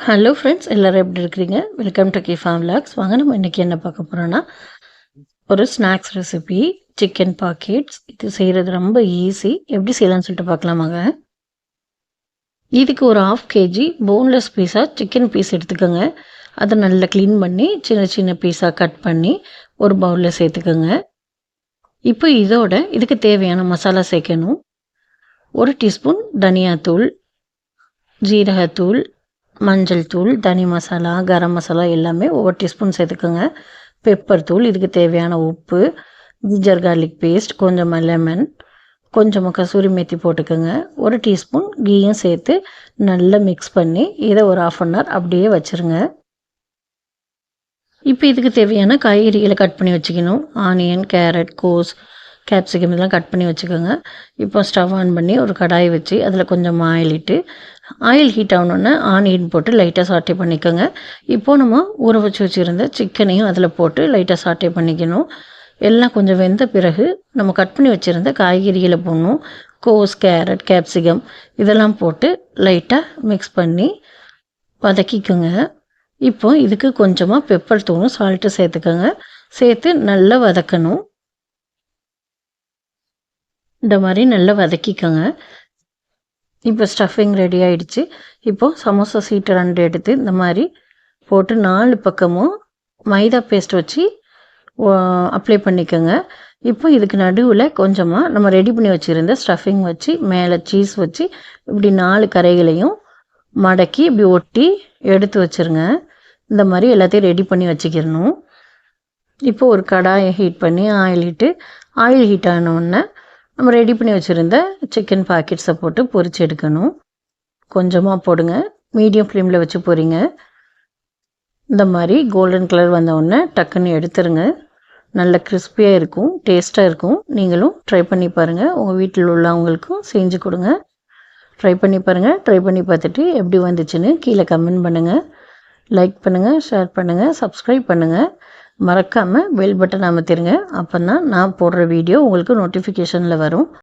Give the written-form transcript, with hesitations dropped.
Hello friends, எல்லோரும் எப்படி இருக்கிறீங்க? வெல்கம் டு கீஃபா விலாக்ஸ். வாங்க நம்ம இன்றைக்கி என்ன பார்க்க போகிறோன்னா, ஒரு ஸ்நாக்ஸ் ரெசிபி சிக்கன் பாக்கெட்ஸ். இது செய்கிறது ரொம்ப ஈஸி. எப்படி செய்யலாம்னு சொல்லிட்டு பார்க்கலாமாங்க. இதுக்கு ஒரு 1/2 kg போன்லெஸ் பீஸாக சிக்கன் பீஸ் எடுத்துக்கோங்க. அதை நல்லா க்ளீன் பண்ணி சின்ன சின்ன பீஸாக கட் பண்ணி ஒரு பவுலில் சேர்த்துக்கோங்க. இப்போ இதுக்கு தேவையான மசாலா சேர்க்கணும். 1 டீஸ்பூன் தனியாத்தூள், ஜீரகத்தூள், மஞ்சள் தூள், தனி மசாலா, கரம் மசாலா எல்லாமே ஒவ்வொரு டீஸ்பூன் சேர்த்துக்கோங்க. பெப்பர் தூள், இதுக்கு தேவையான உப்பு, ஜிஞ்சர் கார்லிக் பேஸ்ட், கொஞ்சமாக லெமன், கொஞ்சமாக கசூரி மேத்தி போட்டுக்கோங்க. 1 டீஸ்பூன் கீயும் சேர்த்து நல்லா மிக்ஸ் பண்ணி இதை ஒரு 1/2 அன் ஹவர் அப்படியே வச்சுருங்க. இப்போ இதுக்கு தேவையான காய்கறிகளை கட் பண்ணி வச்சுக்கணும். ஆனியன், கேரட், கோஸ், கேப்சிகம் இதெல்லாம் கட் பண்ணி வச்சுக்கோங்க. இப்போ ஸ்டவ் ஆன் பண்ணி ஒரு கடாயை வச்சு அதில் கொஞ்சம் ஆயில் இட்டு, ஆயில் ஹீட் ஆகணுன்னு ஆனியன் போட்டு லைட்டாக சாட்டே பண்ணிக்கோங்க. இப்போது நம்ம ஊற வச்சு வச்சுருந்த சிக்கனையும் அதில் போட்டு லைட்டாக சாட்டே பண்ணிக்கணும். எல்லாம் கொஞ்சம் வெந்த பிறகு நம்ம கட் பண்ணி வச்சுருந்த காய்கறிகளை போடணும். கோஸ், கேரட், கேப்சிகம் இதெல்லாம் போட்டு லைட்டாக மிக்ஸ் பண்ணி வதக்கிக்கோங்க. இப்போ இதுக்கு கொஞ்சமாக பெப்பர் தூளும் சால்ட்டு சேர்த்துக்கோங்க. சேர்த்து நல்லா வதக்கணும். இந்த மாதிரி நல்லா வதக்கிக்கோங்க. இப்போ ஸ்டஃபிங் ரெடி ஆகிடுச்சு. இப்போது சமோசா சீட்டை 2 எடுத்து இந்த மாதிரி போட்டு 4 பக்கமும் மைதா பேஸ்ட் வச்சு அப்ளை பண்ணிக்கோங்க. இப்போ இதுக்கு நடுவில் கொஞ்சமாக நம்ம ரெடி பண்ணி வச்சுருந்த ஸ்டஃபிங் வச்சு மேலே சீஸ் வச்சு இப்படி 4 கரைகளையும் மடக்கி இப்படி ஒட்டி எடுத்து வச்சுருங்க. இந்த மாதிரி எல்லாத்தையும் ரெடி பண்ணி வச்சுக்கிடணும். இப்போ ஒரு கடாயை ஹீட் பண்ணி ஆயில் ஹீட் ஆனவுடனே நம்ம ரெடி பண்ணி வச்சுருந்த சிக்கன் பாக்கெட்ஸை போட்டு பொரிச்சு எடுக்கணும். கொஞ்சமாக போடுங்க, மீடியம் ஃப்ளேமில் வச்சு பொரிங்க. இந்த மாதிரி கோல்டன் கலர் வந்தவுடனே டக்குன்னு எடுத்துருங்க. நல்ல கிறிஸ்பியாக இருக்கும், டேஸ்ட்டாக இருக்கும். நீங்களும் ட்ரை பண்ணி பாருங்கள். உங்கள் வீட்டில் உள்ளவங்களுக்கும் செஞ்சு கொடுங்க. ட்ரை பண்ணி பாருங்கள். ட்ரை பண்ணி பார்த்துட்டு எப்படி வந்துச்சுன்னு கீழே கமெண்ட் பண்ணுங்கள். லைக் பண்ணுங்கள், ஷேர் பண்ணுங்கள், சப்ஸ்கிரைப் பண்ணுங்கள். மறக்காமல் பெல் பட்டன் அமுத்திடுங்க. அப்போ தான் நான் போடுற வீடியோ உங்களுக்கு நோட்டிஃபிகேஷனில் வரும்.